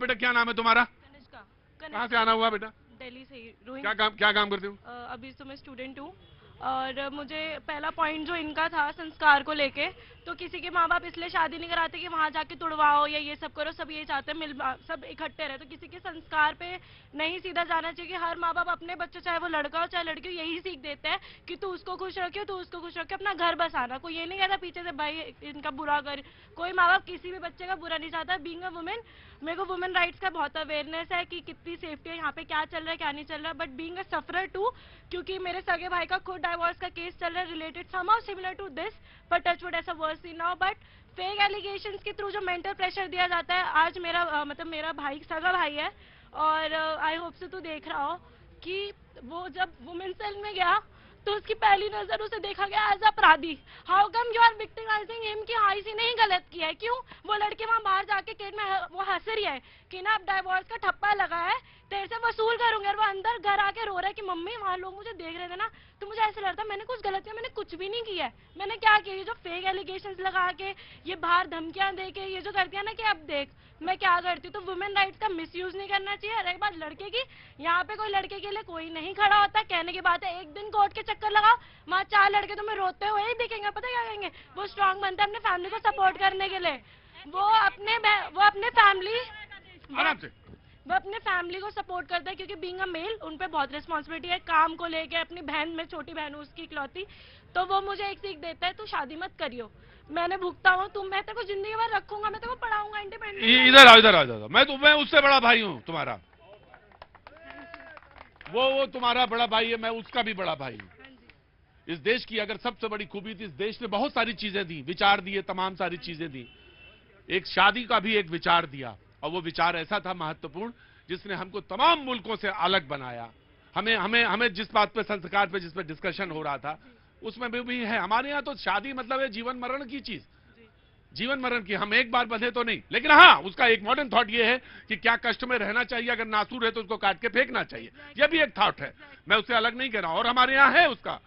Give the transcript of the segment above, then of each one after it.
बेटा क्या नाम है तुम्हारा? कनिष्का। कहाँ से आना हुआ बेटा? दिल्ली से ही। रोहिंग। क्या काम करते हो? अभी तो मैं स्टूडेंट हूँ। और मुझे पहला पॉइंट जो इनका था संस्कार को लेके, तो किसी के माँ बाप इसलिए शादी नहीं कराते कि वहाँ जाके तुड़वाओ या ये सब करो, सब ये चाहते हैं सब इकट्ठे रहे। तो किसी के संस्कार पे नहीं सीधा जाना चाहिए कि हर माँ बाप अपने बच्चे, चाहे वो लड़का हो चाहे लड़की हो, यही सीख देते हैं कि तू उसको खुश रखियो, तू उसको खुश रखियो, अपना घर बसाना। कोई ये नहीं कहता पीछे से भाई इनका बुरा कर। कोई माँ बाप किसी भी बच्चे का बुरा नहीं चाहता। बीइंग अ वुमेन, मेरे को वुमेन राइट्स का बहुत अवेयरनेस है कि कितनी सेफ्टी है यहाँ पे, क्या चल रहा है क्या नहीं चल रहा है। But being a sufferer too, क्योंकि मेरे सगे भाई का खुद डाइवोर्स का केस चल रहा है related somehow similar to this, but touchwood ऐसा worse see now. But fake allegations के थ्रू जो मेंटल प्रेशर दिया जाता है, आज मेरा मतलब मेरा भाई सगा भाई है, और आई होप से तू देख रहा हो कि वो जब वुमेन सेल में गया तो उसकी पहली नजर उसे देखा गया एज अपराधी। How come you are victimising him कि हाँ इसी ने ही गलत किया है? क्यों? वो लड़के वहां बाहर जाके केट में वो हंस रही है कि ना अब डाइवोर्स का ठप्पा लगा है, तेरे से वसूल करूंगे। और वो अंदर घर आके रो रहा है कि मम्मी वहां लोग मुझे देख रहे थे ना, तो मुझे ऐसा लगता मैंने कुछ गलत किया। मैंने कुछ भी नहीं किया है। मैंने क्या किया? ये जो फेक एलिगेशंस लगा के, ये बाहर धमकियां दे के, ये जो करती है ना कि अब देख मैं क्या करती हूँ। तो वुमेन राइट्स का मिसयूज नहीं करना चाहिए। और एक बात लड़के की, यहाँ पे कोई लड़के के लिए कोई नहीं खड़ा होता। कहने की बात है, एक दिन कोर्ट के चक्कर लगाओ, वहाँ 4 लड़के तुम्हें रोते हुए ही दिखेंगे। पता क्या कहेंगे? वो स्ट्रांग बनता है अपने फैमिली को सपोर्ट करने के लिए। वो अपने फैमिली को सपोर्ट करता है, क्योंकि बीइंग अ मेल उन पे बहुत रिस्पॉन्सिबिलिटी है काम को लेके। अपनी बहन में छोटी बहन हूँ उसकी इकलौती, तो वो मुझे एक सीख देता है, तू शादी मत करियो, मैंने भुगता हूँ, मैं तेरे को जिंदगी भर रखूंगा, मैं तेरे को पढ़ाऊंगा इंडिपेंडेंट। इधर आ मैं उससे बड़ा भाई हूँ तुम्हारा। वो तुम्हारा बड़ा भाई है, मैं उसका भी बड़ा भाई हूँ। इस देश की अगर सबसे बड़ी खूबी थी, इस देश ने बहुत सारी चीजें दी, विचार दिए, तमाम सारी चीजें दी। एक शादी का भी एक विचार दिया, और वो विचार ऐसा था महत्वपूर्ण, जिसने हमको तमाम मुल्कों से अलग बनाया। हमें जिस बात पे संस्कार पे जिस पे डिस्कशन हो रहा था, उसमें भी है। हमारे यहाँ तो शादी मतलब है जीवन मरण की चीज, जीवन मरण की। हम एक बार बंधे तो नहीं, लेकिन हाँ उसका एक मॉडर्न थॉट ये है कि क्या कष्ट में रहना चाहिए, अगर नासूर है तो उसको काट के फेंकना चाहिए। यह भी एक थॉट है, मैं उससे अलग नहीं कह रहा हूं, और हमारे यहाँ है उसका।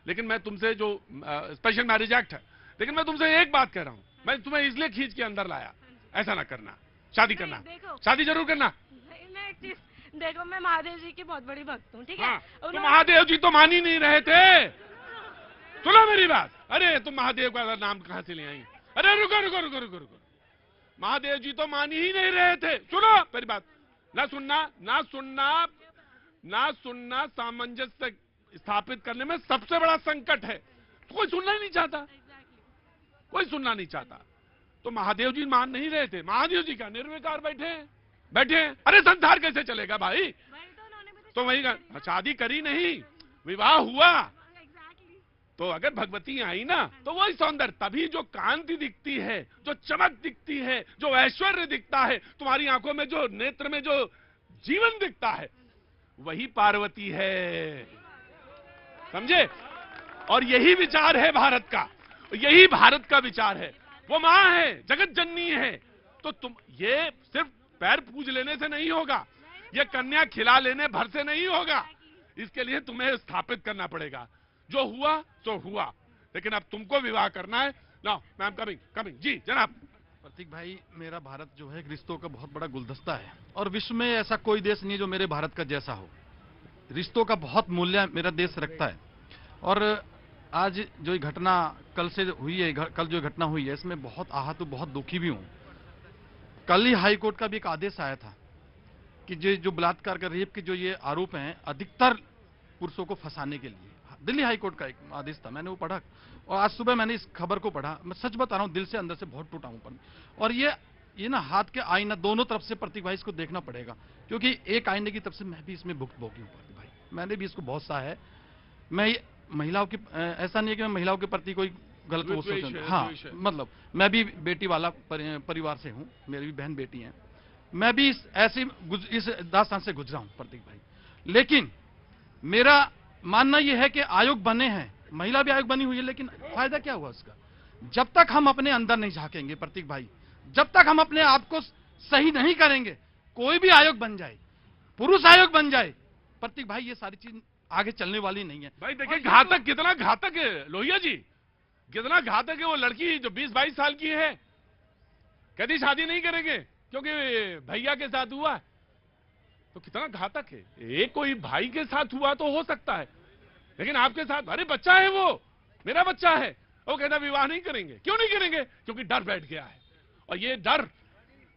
लेकिन मैं तुमसे जो स्पेशल मैरिज एक्ट है, लेकिन मैं तुमसे एक बात कह रहा हूं, मैं तुम्हें इसलिए खींच के अंदर लाया, ऐसा ना करना। शादी करना, शादी जरूर करना। देखो मैं महादेव जी की बहुत बड़ी भक्त हूँ, ठीक है? हाँ, तो महादेव जी तो मान ही नहीं रहे थे। सुनो मेरी बात। अरे तुम महादेव का नाम कहां से ले आई? अरे रुको। महादेव जी तो मान ही नहीं रहे थे। सुनो मेरी बात। ना सुनना सामंजस्य स्थापित करने में सबसे बड़ा संकट है। तो कोई सुनना ही नहीं चाहता, कोई सुनना नहीं चाहता। तो महादेव जी मान नहीं रहे थे। महादेव जी का निर्विकार बैठे। अरे संसार कैसे चलेगा भाई? तो वही शादी करी नहीं, विवाह हुआ। तो अगर भगवती आई ना, तो वही सौंदर्य, तभी जो कांति दिखती है, जो चमक दिखती है, जो ऐश्वर्य दिखता है, तुम्हारी आंखों में जो नेत्र में जो जीवन दिखता है, वही पार्वती है। समझे? और यही विचार है भारत का, यही भारत का विचार है। वो मां है, जगत जननी है। तो तुम ये सिर्फ पैर पूज लेने से नहीं होगा, ये कन्या खिला लेने भर से नहीं होगा। इसके लिए तुम्हें स्थापित करना पड़ेगा। जो हुआ सो हुआ, लेकिन अब तुमको विवाह करना है ना। मैम कमिंग जी जनाब। प्रतीक भाई, मेरा भारत जो है रिश्तों का बहुत बड़ा गुलदस्ता है, और विश्व में ऐसा कोई देश नहीं जो मेरे भारत का जैसा हो। रिश्तों का बहुत मूल्य मेरा देश रखता है। और आज जो घटना कल से हुई है, कल जो घटना हुई है, इसमें बहुत आहत हूं, बहुत दुखी भी हूं। कल ही हाई कोर्ट का भी एक आदेश आया था कि जो बलात्कार का, रेप के जो ये आरोप हैं, अधिकतर पुरुषों को फंसाने के लिए। दिल्ली हाई कोर्ट का एक आदेश था, मैंने वो पढ़ा, और आज सुबह मैंने इस खबर को पढ़ा। मैं सच बता रहा हूं, दिल से अंदर से बहुत टूटा हूं। और ये ना हाथ के आईना दोनों तरफ से प्रतीक भाई इसको देखना पड़ेगा, क्योंकि एक आईने की तरफ से मैं भी इसमें भुगतभोगी हूं। प्रतीक भाई, मैंने भी इसको बहुत सहा है। मैं महिलाओं की, ऐसा नहीं है कि मैं महिलाओं के प्रति कोई गलत वो सोच, हाँ, मतलब मैं भी बेटी वाला परिवार से हूं, मेरी भी बहन बेटी है। मैं भी इस दास्तान से गुजरा हूं प्रतीक भाई। लेकिन मेरा मानना यह है कि आयोग बने हैं, महिला भी आयोग बनी हुई है, लेकिन फायदा क्या हुआ उसका? जब तक हम अपने अंदर नहीं झांकेंगे प्रतीक भाई, जब तक हम अपने आप को सही नहीं करेंगे, कोई भी आयोग बन जाए, पुरुष आयोग बन जाए, प्रतीक भाई ये सारी चीज आगे चलने वाली नहीं है। भाई देखिए घातक, कितना घातक है लोहिया जी, कितना घातक है। वो लड़की जो 20-22 साल की है, कहती शादी नहीं करेंगे, क्योंकि भैया के साथ हुआ है, तो कितना घातक है। एक कोई भाई के साथ हुआ तो हो सकता है, लेकिन आपके साथ, अरे बच्चा है वो, मेरा बच्चा है, वो कहता विवाह नहीं करेंगे। क्यों नहीं करेंगे? क्योंकि डर बैठ गया है। और ये डर,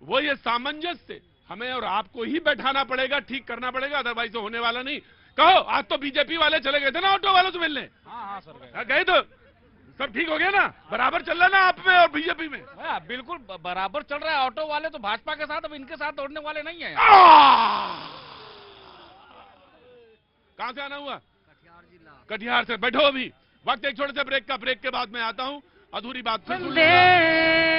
वो ये सामंजस्य हमें और आपको ही बैठाना पड़ेगा, ठीक करना पड़ेगा, अदरवाइज तो होने वाला नहीं। कहो, आज तो बीजेपी वाले चले गए थे ना ऑटो वालों से मिलने। हाँ सर गए तो सब ठीक हो गया ना, बराबर चल रहा ना आप में और बीजेपी में। बिल्कुल बराबर चल रहा है। ऑटो वाले तो भाजपा के साथ, अब इनके साथ दौड़ने वाले नहीं है। कहां से आना हुआ? कटिहार से। बैठो, अभी वक्त एक छोटे से ब्रेक का, ब्रेक के बाद मैं आता हूं, अधूरी बात फिर सुनिएगा।